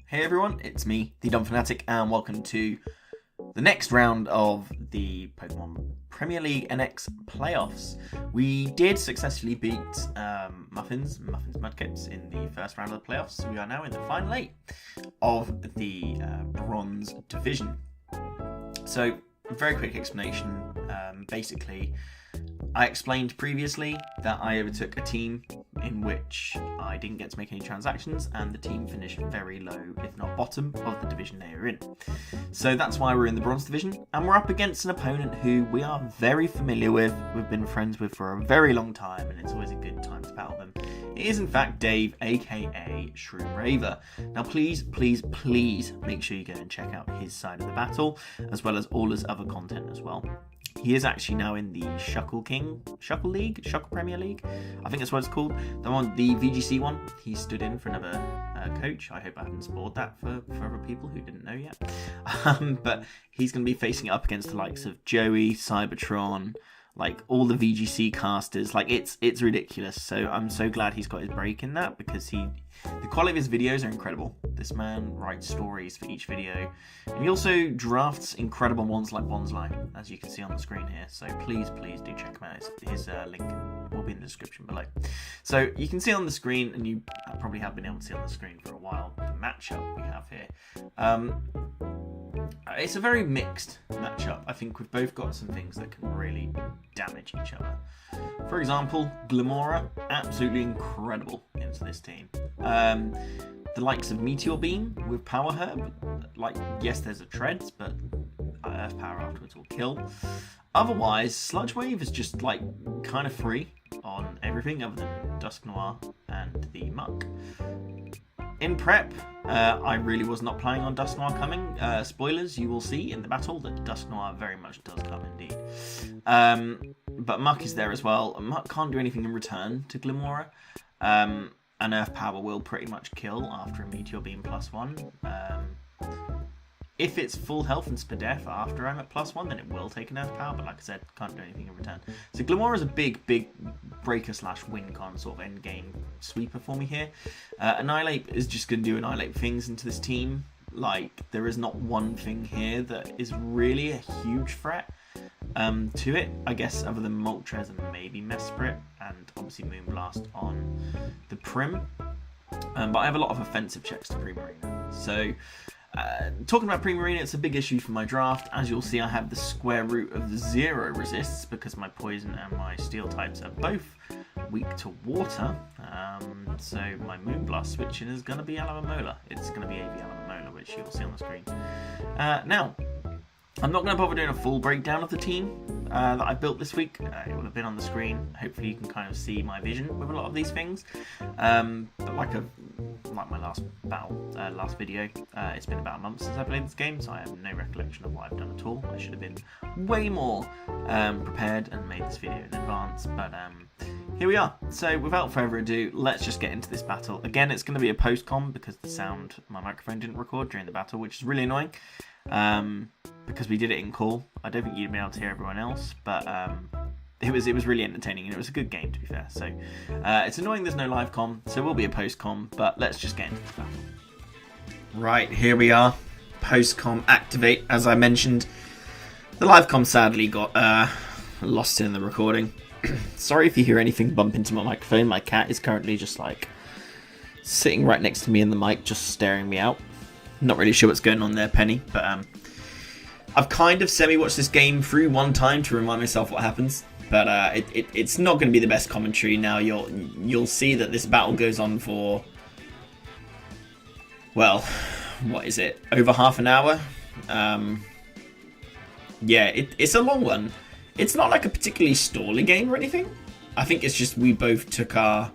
Hey everyone, it's me, the Dumb Fanatic, and welcome to the next round of the Pokemon Premier League NX playoffs. We did successfully beat Muffin's Mudkips in the first round of the playoffs, so we are now in the final 8 of the Bronze Division. So, a very quick explanation. Basically, I explained previously that I overtook a team in which I didn't get to make any transactions and the team finished very low, if not bottom, of the division they were in. So that's why we're in the Bronze Division, and we're up against an opponent who we are very familiar with, we've been friends with for a very long time, and it's always a good time to battle them. It is in fact Dave, aka Shroom Raver. Now please make sure you go and check out his side of the battle, as well as all his other content as well. He is actually now in the Shuckle Premier League, I think that's what it's called. The VGC one, he stood in for another coach. I hope I haven't spoiled that for other people who didn't know yet. But he's going to be facing up against the likes of Joey, Cybertron, like all the VGC casters. Like it's ridiculous. So I'm so glad he's got his break in that, because the quality of his videos are incredible. This man writes stories for each video, and he also drafts incredible ones like Bonsly, as you can see on the screen here. So please do check him out. His link will be in the description below. So you can see on the screen, and you probably have been able to see on the screen for a while, the matchup we have here. It's a very mixed matchup. I think we've both got some things that can really damage each other. For example, Glimmora, absolutely incredible into this team. The likes of Meteor Beam with Power Herb, like, yes, there's a Treads, but Earth Power afterwards will kill. Otherwise, Sludge Wave is just, like, kind of free on everything other than Dusknoir and the Muck. In prep, I really was not planning on Dusknoir coming. Spoilers, you will see in the battle that Dusknoir very much does come indeed. But Muck is there as well. Muck can't do anything in return to Glimmora. And Earth Power will pretty much kill after a Meteor Beam +1. If it's full health and Spadef after I'm at +1, then it will take an Earth Power, but like I said, can't do anything in return. So Glimmora is a big breaker/win con sort of end game sweeper for me here. Annihilate is just going to do Annihilate things into this team. Like, there is not one thing here that is really a huge threat to it, I guess, other than Moltres and maybe Mesprit, and obviously Moonblast on the Prim. But I have a lot of offensive checks to Primarina. So, talking about Primarina, it's a big issue for my draft. As you'll see, I have the square root of the 0 resists, because my Poison and my Steel types are both weak to water. So my Moonblast switching is going to be Alamamola. It's going to be AV Alamamola, which you'll see on the screen. Now, I'm not going to bother doing a full breakdown of the team that I built this week. It will have been on the screen. Hopefully you can kind of see my vision with a lot of these things. But like my last video, it's been about a month since I played this game, so I have no recollection of what I've done at all. I should have been way more prepared and made this video in advance, but here we are. So without further ado, let's just get into this battle. Again, it's going to be a post-com because my microphone didn't record during the battle, which is really annoying. Because we did it in call. I don't think you'd be able to hear everyone else, but it was really entertaining, and it was a good game, to be fair. So it's annoying there's no live com, so we'll be a post com, but let's just get into this battle. Right, here we are. Post com activate. As I mentioned, the live com sadly got lost in the recording. Sorry if you hear anything bump into my microphone. My cat is currently just like sitting right next to me in the mic, just staring me out. Not really sure what's going on there, Penny, but I've kind of semi-watched this game through one time to remind myself what happens, but it's not going to be the best commentary. Now you'll see that this battle goes on for, well, what is it, over half an hour? Yeah, it's a long one. It's not like a particularly stally game or anything. I think it's just we both took our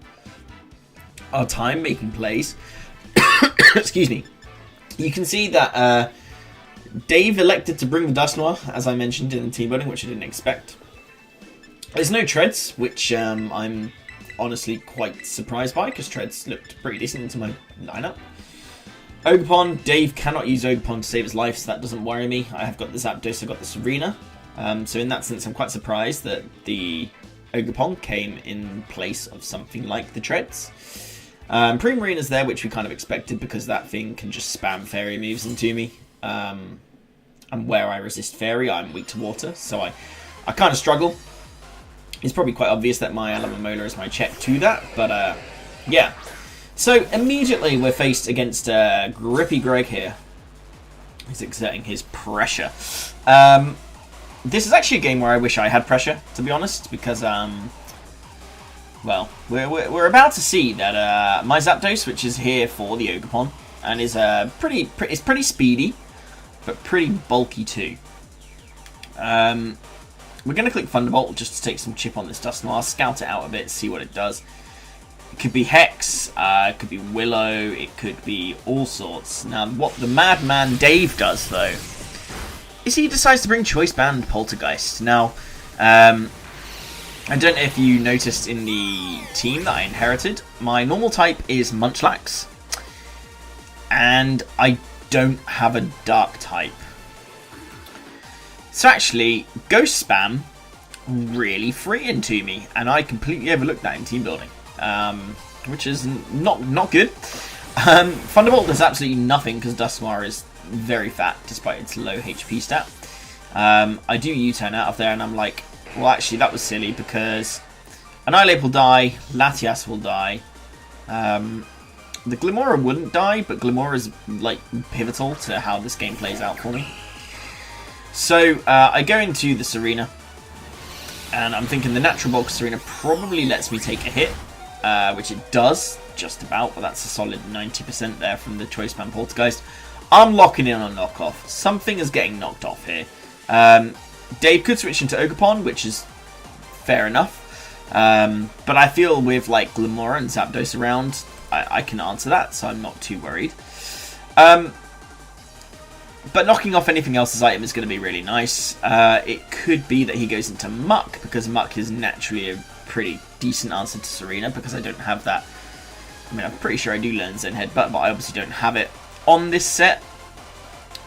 time making plays. Excuse me. You can see that Dave elected to bring the Dusknoir, as I mentioned in the team building, which I didn't expect. There's no Treads, which I'm honestly quite surprised by, because Treads looked pretty decent into my lineup. Ogerpon, Dave cannot use Ogerpon to save his life, so that doesn't worry me. I have got the Zapdos, I've got the Serena. So in that sense, I'm quite surprised that the Ogerpon came in place of something like the Treads. Pre-Marina's there, which we kind of expected because that thing can just spam fairy moves into me. And where I resist fairy, I'm weak to water, so I kind of struggle. It's probably quite obvious that my Alamomola is my check to that, but yeah. So immediately we're faced against Grippy Greg here. He's exerting his pressure. This is actually a game where I wish I had pressure, to be honest, because well, we're about to see that my Zapdos, which is here for the Ogerpon, and is pretty speedy, but pretty bulky too. We're going to click Thunderbolt just to take some chip on this Dusknoir, scout it out a bit, see what it does. It could be Hex, it could be Willow, it could be all sorts. Now, what the madman Dave does, though, is he decides to bring Choice Band Poltergeist. Now, I don't know if you noticed in the team that I inherited, my normal type is Munchlax, and I don't have a Dark type. So actually, Ghost Spam really freeing to me, and I completely overlooked that in team building, which is not good. Thunderbolt does absolutely nothing because Dusknoir is very fat despite its low HP stat. I do U-turn out of there, and I'm like, well, actually that was silly because Annihilate will die, Latias will die. The Glimmora wouldn't die, but Glimmora is like pivotal to how this game plays out for me. So I go into this arena, and I'm thinking the Natural Box arena probably lets me take a hit, which it does, just about, but that's a solid 90% there from the Choice Band Poltergeist. I'm locking in on knockoff. Something is getting knocked off here. Dave could switch into Ogerpon, which is fair enough, but I feel with like Glimmora and Zapdos around, I can answer that, so I'm not too worried. But knocking off anything else's item is going to be really nice. It could be that he goes into Muck, because Muck is naturally a pretty decent answer to Serena, because I don't have that. I mean, I'm pretty sure I do learn Zen Headbutt, but I obviously don't have it on this set.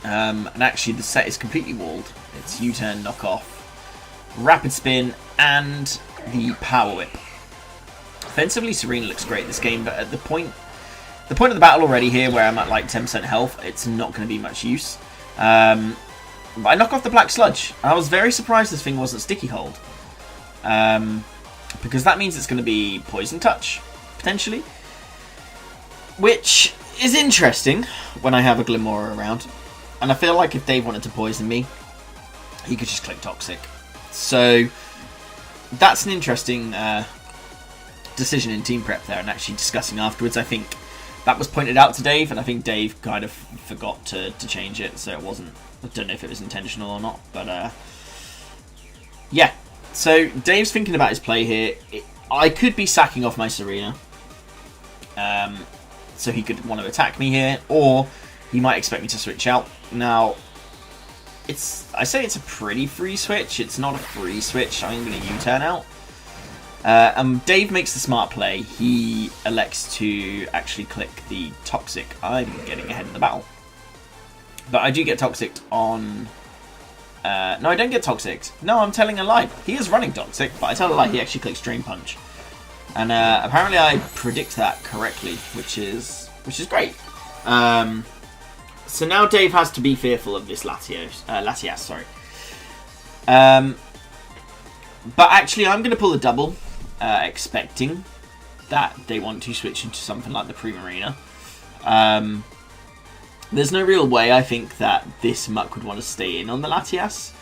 And actually, the set is completely walled. It's U-turn, knock off, Rapid Spin, and the Power Whip. Offensively, Serena looks great this game, but at the point of the battle already here, where I'm at like 10% health, it's not going to be much use. But I knock off the Black Sludge. I was very surprised this thing wasn't Sticky Hold. Because that means it's going to be Poison Touch, potentially. Which is interesting when I have a Glimmora around. And I feel like if Dave wanted to poison me, he could just click Toxic. So that's an interesting decision in team prep there, and actually discussing afterwards. I think that was pointed out to Dave, and I think Dave kind of forgot to change it, so it wasn't. I don't know if it was intentional or not, but yeah. So Dave's thinking about his play here. I could be sacking off my Serena, so he could want to attack me here, or he might expect me to switch out. Now, I say it's a pretty free switch. It's not a free switch. I'm going to U-turn out. Dave makes the smart play. He elects to actually click the Toxic. I'm getting ahead in the battle. But I do get Toxic on... no, I don't get Toxic. No, I'm telling a lie. He is running Toxic, but I tell a lie. He actually clicks Drain Punch. And apparently I predict that correctly, which is great. So now Dave has to be fearful of this Latias, sorry. But actually, I'm going to pull a double, expecting that they want to switch into something like the Primarina. There's no real way I think that this Muck would want to stay in on the Latias.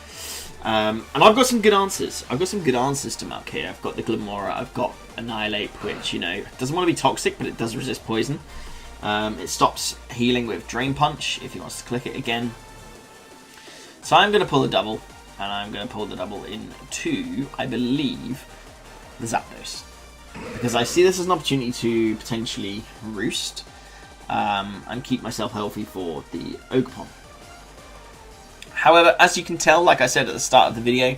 And I've got some good answers. I've got some good answers to Muck here. I've got the Glimmora, I've got Annihilate, which, you know, doesn't want to be toxic, but it does resist poison. It stops healing with Drain Punch if he wants to click it again. So I'm going to pull a double. And I'm going to pull the double into, I believe, the Zapdos. Because I see this as an opportunity to potentially roost and keep myself healthy for the Ogerpon. However, as you can tell, like I said at the start of the video,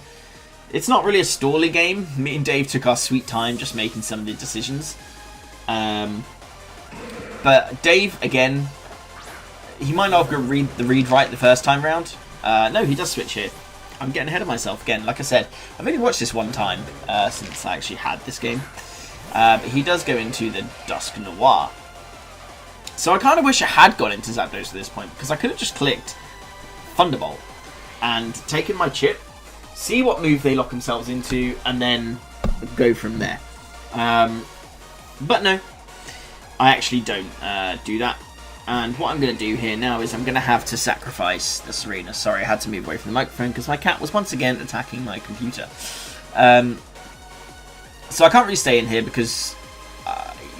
it's not really a stally game. Me and Dave took our sweet time just making some of the decisions. But Dave, again, he might not have got the read right the first time round. No, he does switch here. I'm getting ahead of myself again. Like I said, I've only watched this one time since I actually had this game. But he does go into the Dusknoir. So I kind of wish I had gone into Zapdos at this point, because I could have just clicked Thunderbolt and taken my chip, see what move they lock themselves into, and then go from there. But no, I actually don't do that. And what I'm going to do here now is I'm going to have to sacrifice the Serena. Sorry, I had to move away from the microphone because my cat was once again attacking my computer. So I can't really stay in here because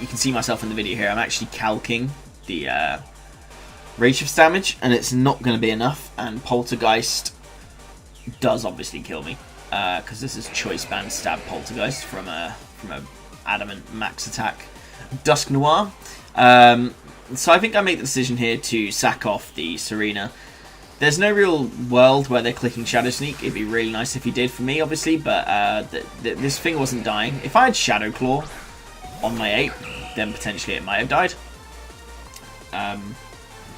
you can see myself in the video here. I'm actually calking the Rage Shift's damage, and it's not going to be enough. And Poltergeist does obviously kill me because this is Choice Band Stab Poltergeist from a Adamant Max Attack Dusknoir. So I think I make the decision here to sack off the Serena. There's no real world where they're clicking Shadow Sneak. It'd be really nice if he did for me, obviously, but this thing wasn't dying. If I had Shadow Claw on my 8, then potentially it might have died.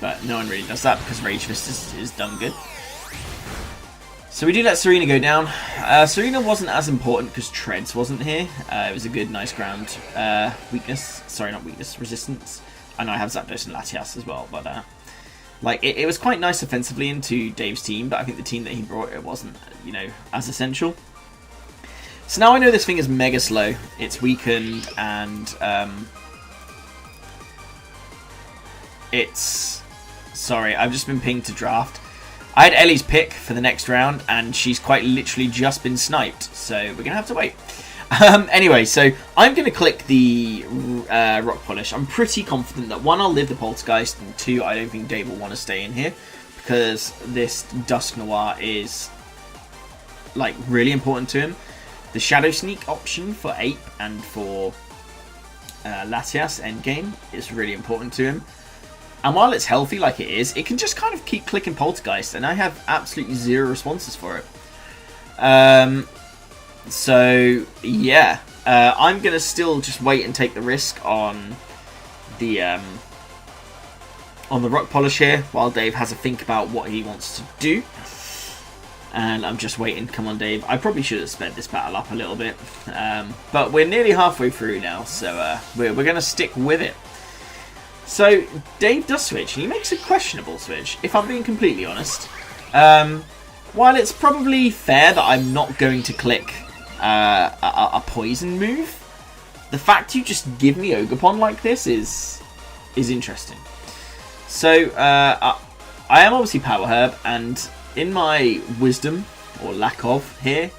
But no one really does that because Rage Fist is done good. So we do let Serena go down. Serena wasn't as important because Treads wasn't here. It was a good, nice ground weakness. Sorry, not weakness, resistance. I know I have Zapdos and Latias as well, but like it was quite nice offensively into Dave's team, but I think the team that he brought, it wasn't, you know, as essential. So now I know this thing is mega slow. It's weakened, and it's... Sorry, I've just been pinged to draft. I had Ellie's pick for the next round, and she's quite literally just been sniped, so we're going to have to wait. Anyway, so I'm going to click the Rock Polish. I'm pretty confident that 1, I'll live the Poltergeist, and 2, I don't think Dave will want to stay in here, because this Dusknoir is, like, really important to him. The Shadow Sneak option for Ape and for Latias endgame is really important to him. And while it's healthy like it is, it can just kind of keep clicking Poltergeist, and I have absolutely 0 responses for it. So, yeah, I'm going to still just wait and take the risk on the Rock Polish here, while Dave has a think about what he wants to do. And I'm just waiting. Come on, Dave. I probably should have sped this battle up a little bit. But we're nearly halfway through now, so we're going to stick with it. So, Dave does switch, and he makes a questionable switch, if I'm being completely honest. While it's probably fair that I'm not going to click a poison move, the fact you just give me Ogerpon like this is interesting. So, I am obviously Power Herb, and in my wisdom, or lack of, here,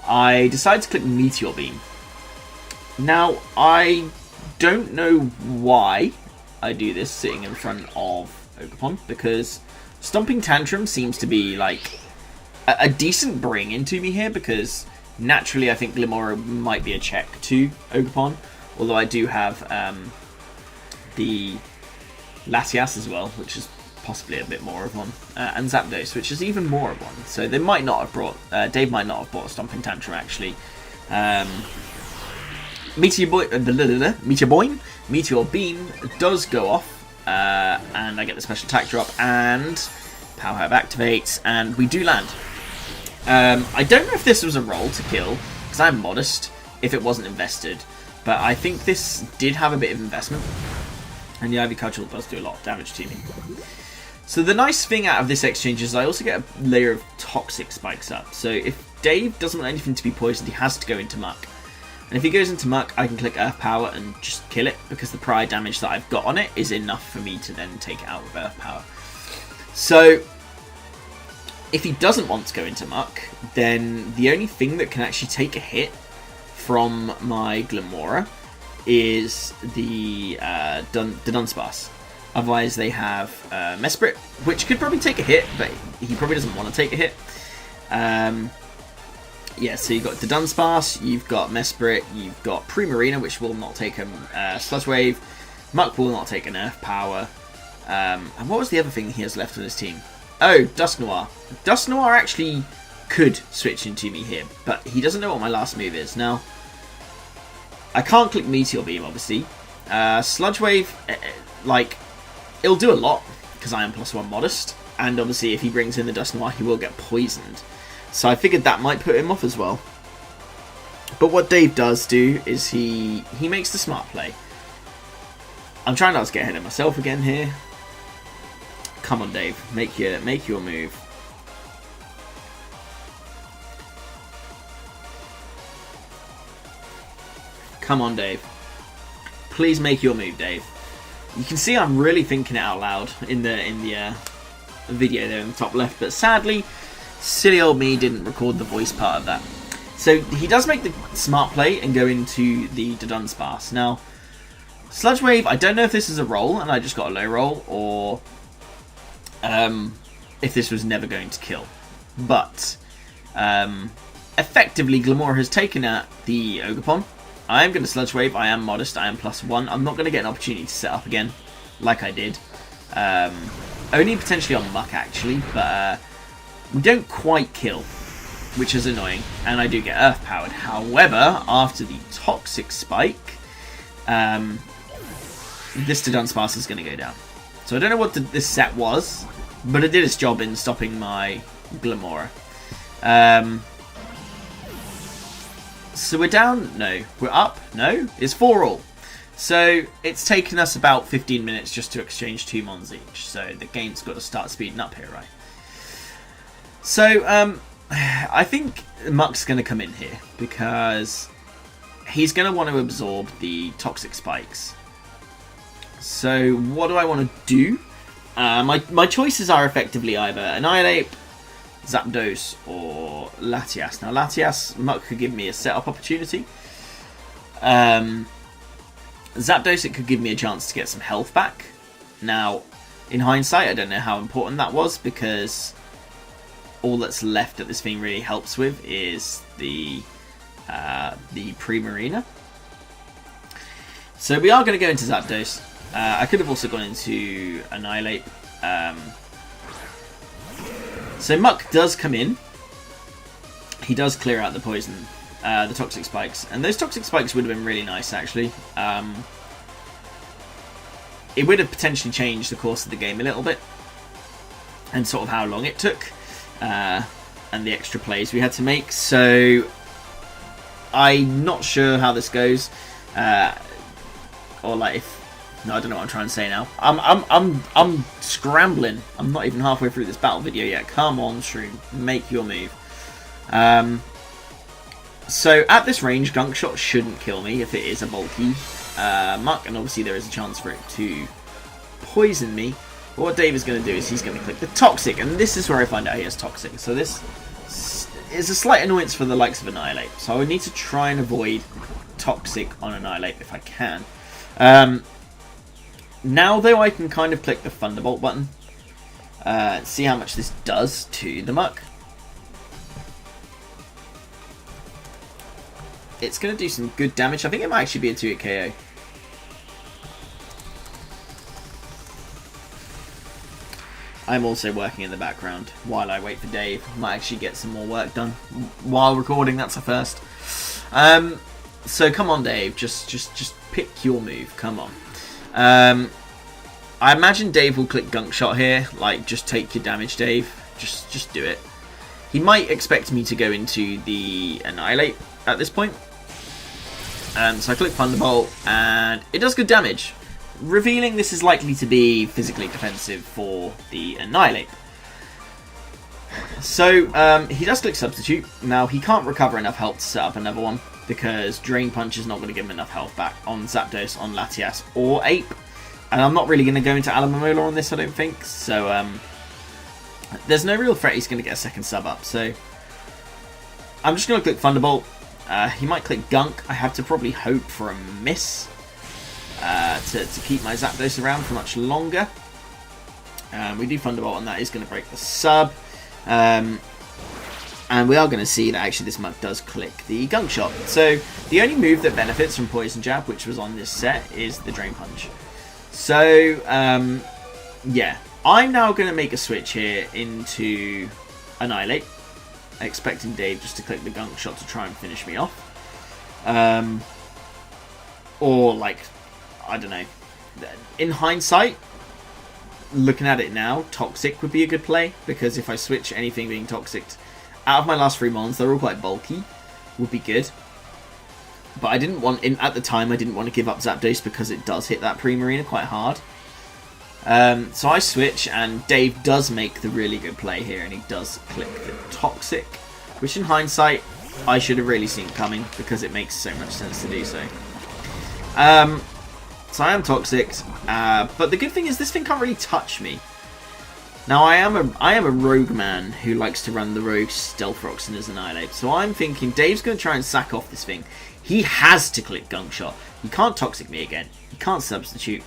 I decided to click Meteor Beam. Now, I don't know why I do this sitting in front of Ogerpon, because Stomping Tantrum seems to be like a decent bring into me here, because naturally I think Glimmora might be a check to Ogerpon, although I do have the Latias as well, which is possibly a bit more of one, and Zapdos, which is even more of one. So they might not have brought, Dave might not have brought a Stomping Tantrum actually. Meteor Beam does go off, and I get the special attack drop, and Power Herb activates, and we do land. I don't know if this was a roll to kill, because I'm modest if it wasn't invested, but I think this did have a bit of investment, and the Ivy Cudgel does do a lot of damage to me. So the nice thing out of this exchange is I also get a layer of Toxic spikes up, so if Dave doesn't want anything to be poisoned, he has to go into Muck. And if he goes into Muck, I can click Earth Power and just kill it, because the prior damage that I've got on it is enough for me to then take it out with Earth Power. So, if he doesn't want to go into Muck, then the only thing that can actually take a hit from my Glimmora is the Dunsparce. Otherwise, they have Mesprit, which could probably take a hit, but he probably doesn't want to take a hit. Yeah, so you've got the Dunsparce, you've got Mesprit, you've got Primarina, which will not take a Sludge Wave, Muck will not take an Earth Power, and what was the other thing he has left on his team? Oh, Dusknoir. Dusknoir actually could switch into me here, but he doesn't know what my last move is. Now, I can't click Meteor Beam, obviously. Sludge Wave, like, it'll do a lot, because I am +1 modest, and obviously if he brings in the Dusknoir, he will get poisoned. So I figured that might put him off as well. But what Dave does do is he makes the smart play. I'm trying not to get ahead of myself again here. Come on, Dave. Make your move. Come on, Dave. Please make your move, Dave. You can see I'm really thinking it out loud in the video there in the top left, but sadly, silly old me didn't record the voice part of that. So he does make the smart play and go into the Dusknoir'S. Now, Sludge Wave, I don't know if this is a roll and I just got a low roll, or if this was never going to kill. But effectively, Glamora has taken out the Ogerpon. I am going to Sludge Wave. I am modest. I am +1. I'm not going to get an opportunity to set up again like I did. Only potentially on Muck, actually. But we don't quite kill, which is annoying. And I do get Earth Powered. However, after the Toxic Spike, this Dusknoir'S is going to go down. So I don't know what this set was, but it did its job in stopping my Glamora. So we're down? No. We're up? No. It's 4-all. So it's taken us about 15 minutes just to exchange 2 mons each. So the game's got to start speeding up here, right? So I think Muck's going to come in here because he's going to want to absorb the Toxic Spikes. So what do I want to do? My choices are effectively either Annihilate, Zapdos, or Latias. Now, Latias, Muck could give me a setup opportunity. Zapdos, it could give me a chance to get some health back. Now, in hindsight, I don't know how important that was, because all that's left that this thing really helps with is the Primarina. So we are going to go into Zapdos. I could have also gone into Annihilate. So Muck does come in. He does clear out the poison, the Toxic Spikes. And those Toxic Spikes would have been really nice, actually. It would have potentially changed the course of the game a little bit. And sort of how long it took. And the extra plays we had to make. So I'm not sure how this goes. Or like if... No, I don't know what I'm trying to say now. I'm scrambling. I'm not even halfway through this battle video yet. Come on, Shroom. Make your move. So at this range, Gunk Shot shouldn't kill me if it is a bulky Muck, and obviously there is a chance for it to poison me. But what Dave is going to do is he's going to click the Toxic, and this is where I find out he has Toxic. So this is a slight annoyance for the likes of Annihilate. So I would need to try and avoid Toxic on Annihilate if I can. Now, though, I can kind of click the Thunderbolt button. See how much this does to the Muck. It's going to do some good damage. I think it might actually be a 2-hit KO. I'm also working in the background while I wait for Dave. Might actually get some more work done while recording. That's a first. So come on, Dave. Just pick your move. Come on. I imagine Dave will click Gunk Shot here. Like, just take your damage, Dave. Just do it. He might expect me to go into the Annihilate at this point. So I click Thunderbolt, and it does good damage, revealing this is likely to be physically defensive for the Annihilate. So he does click Substitute. Now, he can't recover enough health to set up another one, because Drain Punch is not going to give him enough health back on Zapdos, on Latias, or Ape. And I'm not really going to go into Alomomola on this, I don't think. So there's no real threat he's going to get a second sub up. So I'm just going to click Thunderbolt. He might click Gunk. I have to probably hope for a miss to keep my Zapdos around for much longer. We do Thunderbolt, and that is going to break the sub. And we are going to see that actually this Muck does click the Gunk Shot. So the only move that benefits from Poison Jab, which was on this set, is the Drain Punch. So, yeah. I'm now going to make a switch here into Annihilate, expecting Dave just to click the Gunk Shot to try and finish me off. Or, like, I don't know. In hindsight, looking at it now, Toxic would be a good play, because if I switch anything being Toxic out of my last 3 mons, they're all quite bulky, would be good. But I didn't want, at the time, I didn't want to give up Zapdos because it does hit that Primarina quite hard. So I switch, and Dave does make the really good play here, and he does click the Toxic, which in hindsight, I should have really seen coming because it makes so much sense to do so. So I am Toxic, but the good thing is this thing can't really touch me. Now I am a rogue man who likes to run the rogue Stealth Rocks and his Annihilate, so I'm thinking Dave's going to try and sack off this thing. He has to click Gunk Shot. He can't Toxic me again. He can't substitute.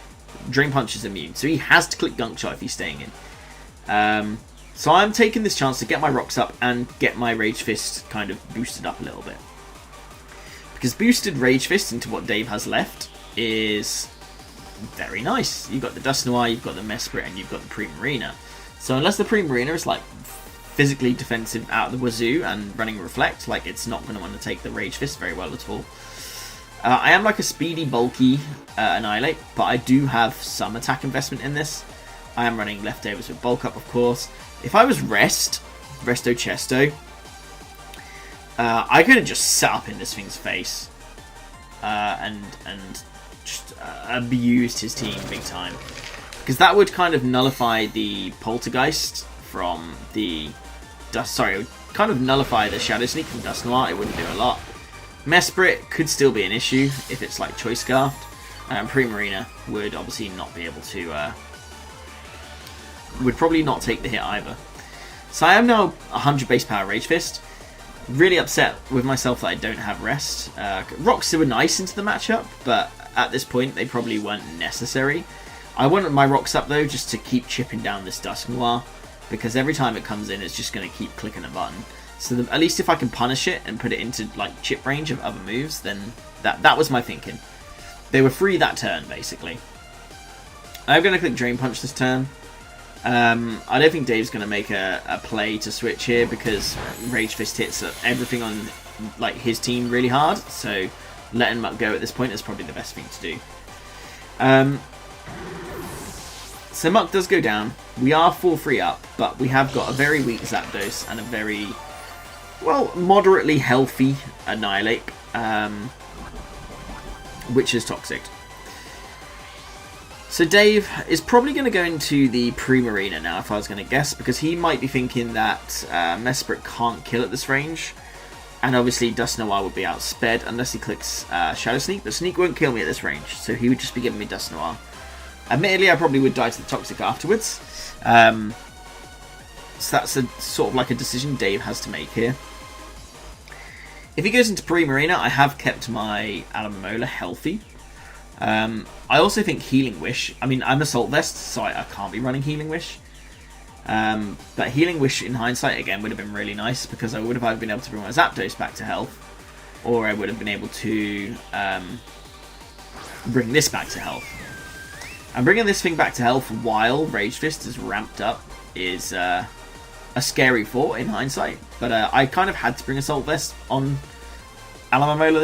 Drain Punch is immune, so he has to click Gunk Shot if he's staying in. So I'm taking this chance to get my rocks up and get my Rage Fist kind of boosted up a little bit. Because boosted Rage Fist into what Dave has left is very nice. You've got the Dusknoir, you've got the Mesprit, and you've got the Primarina. So unless the Primarina is like physically defensive out of the wazoo and running Reflect, like it's not going to want to take the Rage Fist very well at all. I am like a speedy, bulky Annihilate, but I do have some attack investment in this. I am running Leftovers with Bulk Up, of course. If I was Resto Chesto, I could have just set up in this thing's face and just abused his team big time. Because that would kind of nullify the Poltergeist from the... it would kind of nullify the Shadow Sneak from Dusknoir. It wouldn't do a lot. Mesprit could still be an issue if it's like Choice Scarfed. Primarina would obviously not be able to... would probably not take the hit either. So I am now 100 base power Rage Fist. Really upset with myself that I don't have Rest. Rocks were nice into the matchup, but at this point they probably weren't necessary. I wanted my rocks up though just to keep chipping down this Dusknoir, because every time it comes in it's just going to keep clicking a button. So at least if I can punish it and put it into like chip range of other moves, then that was my thinking. They were free that turn basically. I'm going to click Drain Punch this turn. I don't think Dave's going to make a play to switch here because Rage Fist hits everything on like his team really hard. So letting Muck go at this point is probably the best thing to do. So Muck does go down. We are 4-3 up, but we have got a very weak Zapdos and a very, well, moderately healthy Annihilate, which is Toxic. So Dave is probably going to go into the Primarina now, if I was going to guess, because he might be thinking that Mesprit can't kill at this range, and obviously Dusknoir would be outsped unless he clicks Shadow Sneak, but Sneak won't kill me at this range, so he would just be giving me Dusknoir. Admittedly, I probably would die to the Toxic afterwards, so that's a sort of like a decision Dave has to make here. If he goes into Primarina, I have kept my Alomomola healthy. I also think Healing Wish, I mean, I'm Assault Vest, so I can't be running Healing Wish. But Healing Wish, in hindsight, again, would have been really nice, because I would have either been able to bring my Zapdos back to health, or I would have been able to bring this back to health. And bringing this thing back to health while Rage Fist is ramped up is a scary thought in hindsight. But I kind of had to bring Assault Vest on Alomomola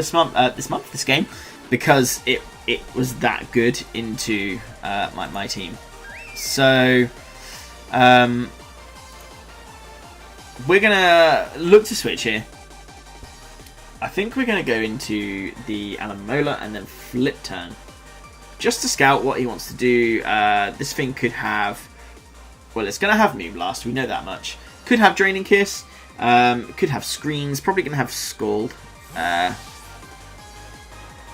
this game, because it was that good into my team. So we're gonna look to switch here. I think we're gonna go into the Alomomola and then flip turn, just to scout what he wants to do. This thing could have, well, it's gonna have Moonblast, we know that much. Could have Draining Kiss, could have Screens, probably gonna have Scald, to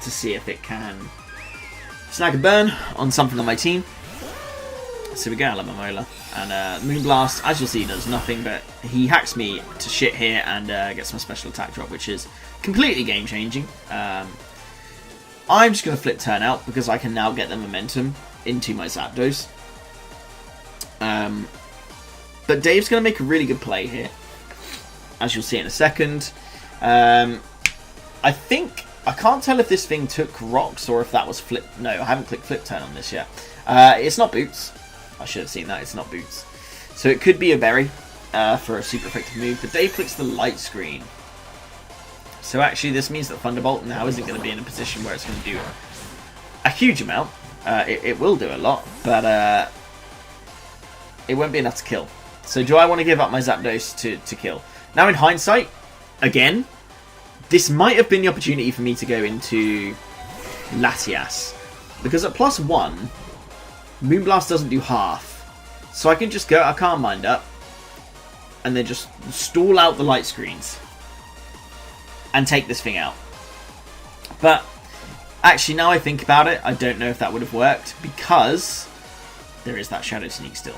see if it can snag a burn on something on my team. So we go Alomomola, and Moonblast, as you'll see, does nothing, but he hacks me to shit here and gets my special attack drop, which is completely game changing. I'm just going to flip turn out because I can now get the momentum into my Zapdos. But Dave's going to make a really good play here, as you'll see in a second. I think, I can't tell if this thing took rocks or if that was flip. No, I haven't clicked flip turn on this yet. It's not boots. I should have seen that. It's not boots. So it could be a berry for a super effective move. But Dave clicks the light screen. So actually this means that Thunderbolt now isn't going to be in a position where it's going to do a huge amount. It will do a lot, but it won't be enough to kill. So do I want to give up my Zapdos to kill? Now in hindsight, again, this might have been the opportunity for me to go into Latias. Because at +1, Moonblast doesn't do half. So I can just go a Calm Mind up and then just stall out the light screens and take this thing out. But actually, now I think about it, I don't know if that would have worked because there is that Shadow Sneak still.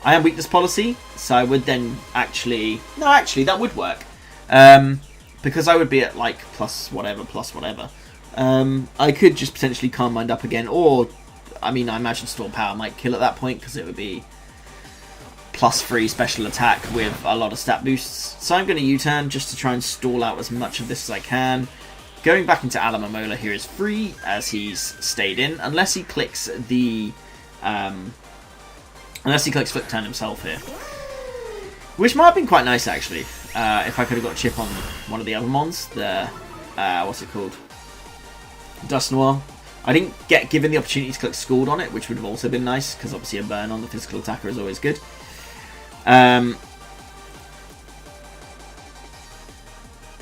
I am weakness policy, so I would then actually... No, actually, that would work. Because I would be at, like, plus whatever. I could just potentially Calm Mind up again, or... I mean, I imagine Storm Power might kill at that point, because it would be +3 special attack with a lot of stat boosts. So I'm going to U-turn just to try and stall out as much of this as I can. Going back into Alamomola here is free, as he's stayed in, unless he clicks the... unless he clicks Flip Turn himself here. Which might have been quite nice, actually, if I could have got a chip on one of the other mons. The, what's it called? Dusknoir. I didn't get given the opportunity to click Scald on it, which would have also been nice, because obviously a burn on the physical attacker is always good.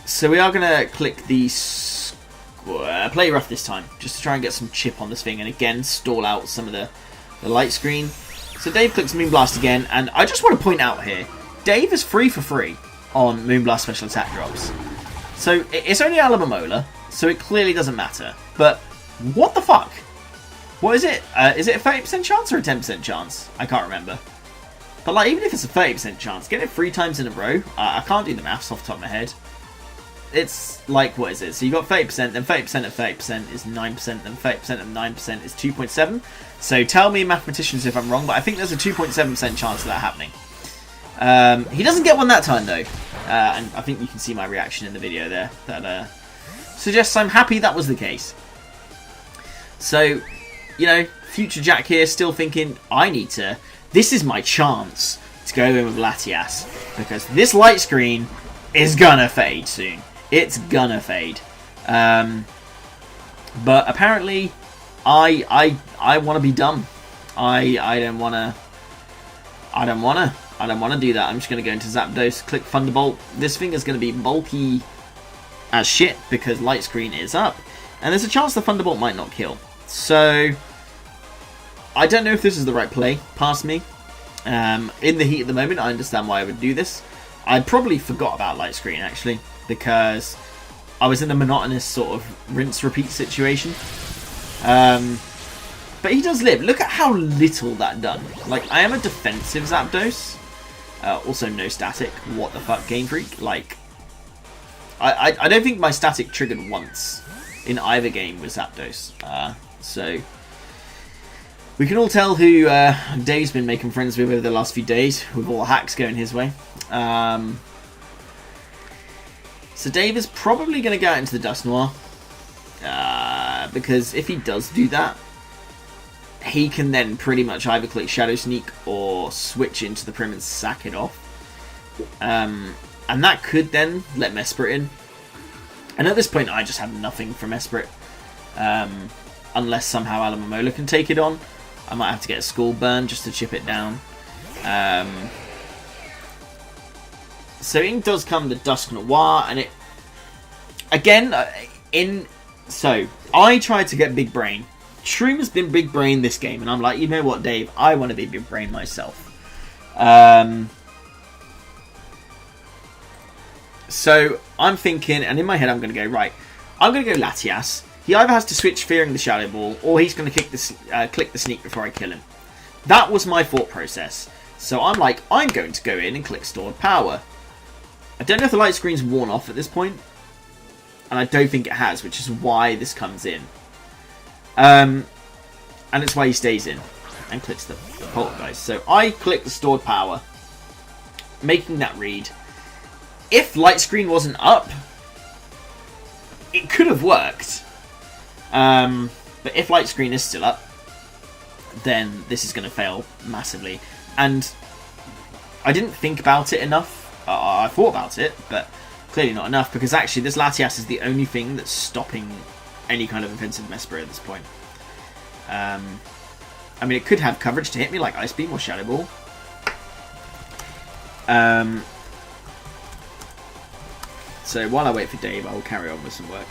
So we are going to click the Play Rough this time, just to try and get some chip on this thing, and again, stall out some of the light screen. So Dave clicks Moonblast again, and I just want to point out here, Dave is free for free on Moonblast special attack drops. So it's only Alamomola, so it clearly doesn't matter, but what the fuck? What is it? Is it a 30% chance or a 10% chance? I can't remember. But like, even if it's a 30% chance, get it 3 times in a row. I can't do the maths off the top of my head. It's like, what is it? So you got 30%, then 30% of 30% is 9%, then 30% of 9% is 2.7. So tell me, mathematicians, if I'm wrong, but I think there's a 2.7% chance of that happening. He doesn't get one that time, though. And I think you can see my reaction in the video there. That suggests I'm happy that was the case. So, you know, future Jack here still thinking, this is my chance to go in with Latias. Because this light screen is gonna fade soon. It's gonna fade. But apparently, I want to be dumb. I don't wanna do that. I'm just gonna go into Zapdos, click Thunderbolt. This thing is gonna be bulky as shit because light screen is up, and there's a chance the Thunderbolt might not kill. So I don't know if this is the right play. Past me. In the heat of the moment, I understand why I would do this. I probably forgot about light screen actually because I was in a monotonous sort of rinse-repeat situation. But he does live. Look at how little that done. Like, I am a defensive Zapdos. Also, no static. What the fuck, Game Freak? Like, I don't think my static triggered once in either game with Zapdos. So, we can all tell who Dave's been making friends with over the last few days, with all the hacks going his way. So Dave is probably going to go out into the Dusknoir. Because if he does do that, he can then pretty much either click Shadow Sneak or switch into the Prim and sack it off. And that could then let Mesprit in. And at this point, I just have nothing from Mesprit. Unless somehow Alamomola can take it on. I might have to get a Skull Burn just to chip it down. So in does come the Dusknoir, and it... Again, So, I tried to get Big Brain. Shroom has been Big Brain this game, and I'm like, you know what, Dave? I want to be Big Brain myself. So, I'm thinking, and in my head I'm going to go, right, I'm going to go Latias. He either has to switch Fearing the Shadow Ball, or he's going to click the Sneak before I kill him. That was my thought process. So I'm like, I'm going to go in and click Stored Power. I don't know if the light screen's worn off at this point, and I don't think it has, which is why this comes in. And it's why he stays in and clicks the Poltergeist. So I click the Stored Power, making that read. If light screen wasn't up, it could have worked. But if light screen is still up, then this is going to fail massively. And I didn't think about it enough. I thought about it, but clearly not enough, because actually this Latias is the only thing that's stopping any kind of offensive Mesprit at this point. I mean, it could have coverage to hit me like Ice Beam or Shadow Ball. So while I wait for Dave, I will carry on with some work.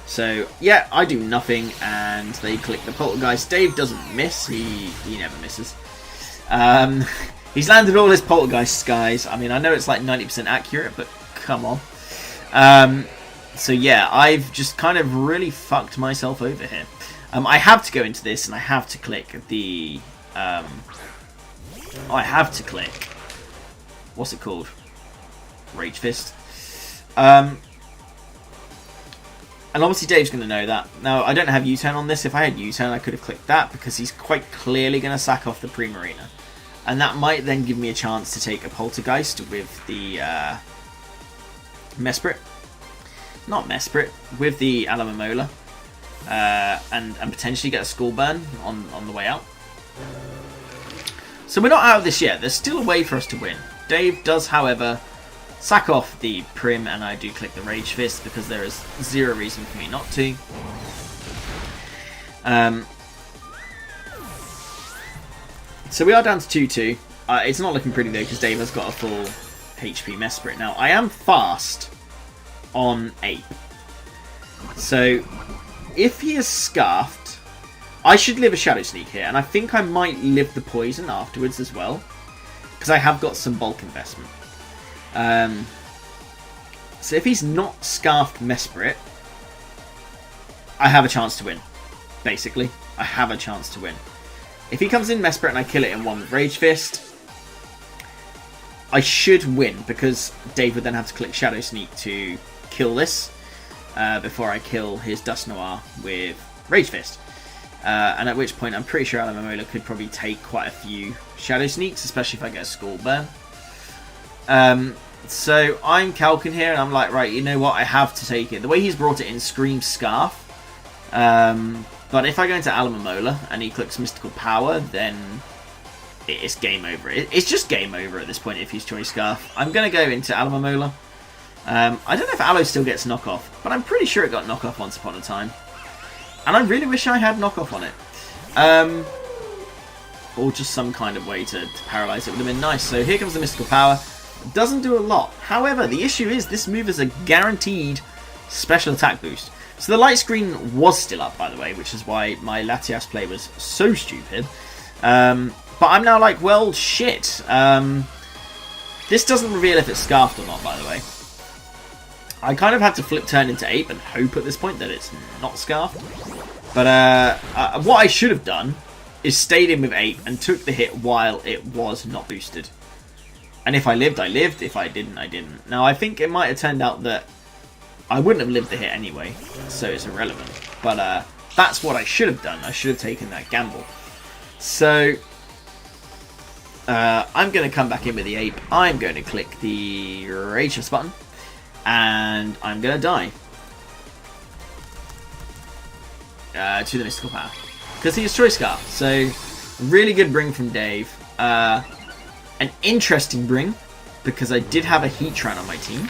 So yeah, I do nothing, and they click the poltergeist. Dave doesn't miss. He never misses. He's landed all his poltergeists, guys. I mean, I know it's like 90% accurate, but come on. So yeah, I've just kind of really fucked myself over here. I have to go into this, and I have to click the... I have to click... What's it called? Rage Fist. And obviously Dave's going to know that. Now, I don't have U-turn on this. If I had U-turn, I could have clicked that, because he's quite clearly going to sack off the Primarina. And that might then give me a chance to take a Poltergeist with the Mesprit. Not Mesprit, with the Alamomola. And potentially get a Skull Burn on the way out. So we're not out of this yet. There's still a way for us to win. Dave does, however, sack off the Prim, and I do click the Rage Fist because there is zero reason for me not to. So we are down to 2-2. It's not looking pretty though, because Dave has got a full HP Mesprit. Now, I am fast on Ape. So, if he is Scarfed, I should live a Shadow Sneak here, and I think I might live the Poison afterwards as well, because I have got some bulk investment. So if he's not Scarfed Mesprit, I have a chance to win. Basically, I have a chance to win. If he comes in Mesprit and I kill it in one with Rage Fist, I should win, because Dave would then have to click Shadow Sneak to kill this before I kill his Dusknoir with Rage Fist. And at which point I'm pretty sure Alamomola could probably take quite a few Shadow Sneaks, especially if I get a Skull Burn. So I'm calcing here, and I'm like, right, you know what, I have to take it. The way he's brought it in screams Scarf. But if I go into Alamomola and he clicks Mystical Power, then it's game over. It's just game over at this point if he's Choice Scarf. I'm going to go into Alamomola. I don't know if Aloe still gets knockoff, but I'm pretty sure it got knockoff once upon a time. And I really wish I had knockoff on it. Or just some kind of way to paralyze it would have been nice. So here comes the Mystical Power. Doesn't do a lot. However, the issue is this move is a guaranteed special attack boost. So the light screen was still up, by the way, which is why my Latias play was so stupid. But I'm now like, well, shit. This doesn't reveal if it's Scarfed or not, by the way. I kind of had to flip turn into Ape and hope at this point that it's not Scarfed. But what I should have done is stayed in with Ape and took the hit while it was not boosted. And if I lived, I lived. If I didn't, I didn't. Now, I think it might have turned out that I wouldn't have lived the hit anyway, so it's irrelevant. But that's what I should have done. I should have taken that gamble. So, I'm going to come back in with the Ape. I'm going to click the Rage Fist button. And I'm going to die. To the Mystical Power. Because he has Choice Scarf. So, really good bring from Dave. An interesting bring, because I did have a Heatran on my team.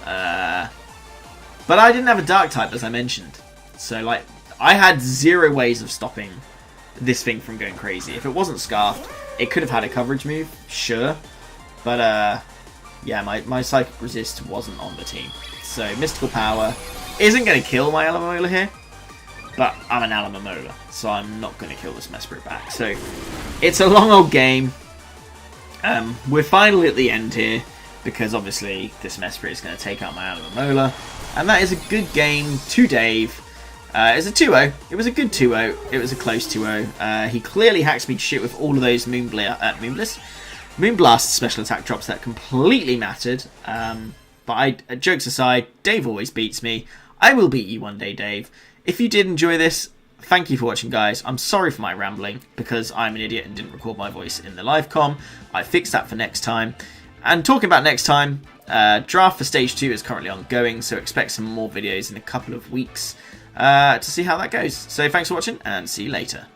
But I didn't have a Dark type, as I mentioned. So, like, I had zero ways of stopping this thing from going crazy. If it wasn't Scarfed, it could have had a coverage move, sure. But, yeah, my Psychic Resist wasn't on the team. So, Mystical Power isn't going to kill my Alamomola here. But I'm an Alamomola, so I'm not going to kill this Mesprit back. So, it's a long old game. We're finally at the end here, because obviously this Mesprit is going to take out my Alamomola. And that is a good game to Dave. It's a 2-0. It was a good 2-0. It was a close 2-0. He clearly hacks me to shit with all of those Moonblast special attack drops that completely mattered. But jokes aside, Dave always beats me. I will beat you one day, Dave. If you did enjoy this, thank you for watching, guys. I'm sorry for my rambling, because I'm an idiot and didn't record my voice in the live comm. I fixed that for next time. And talking about next time, draft for Stage 2 is currently ongoing, so expect some more videos in a couple of weeks to see how that goes. So thanks for watching, and see you later.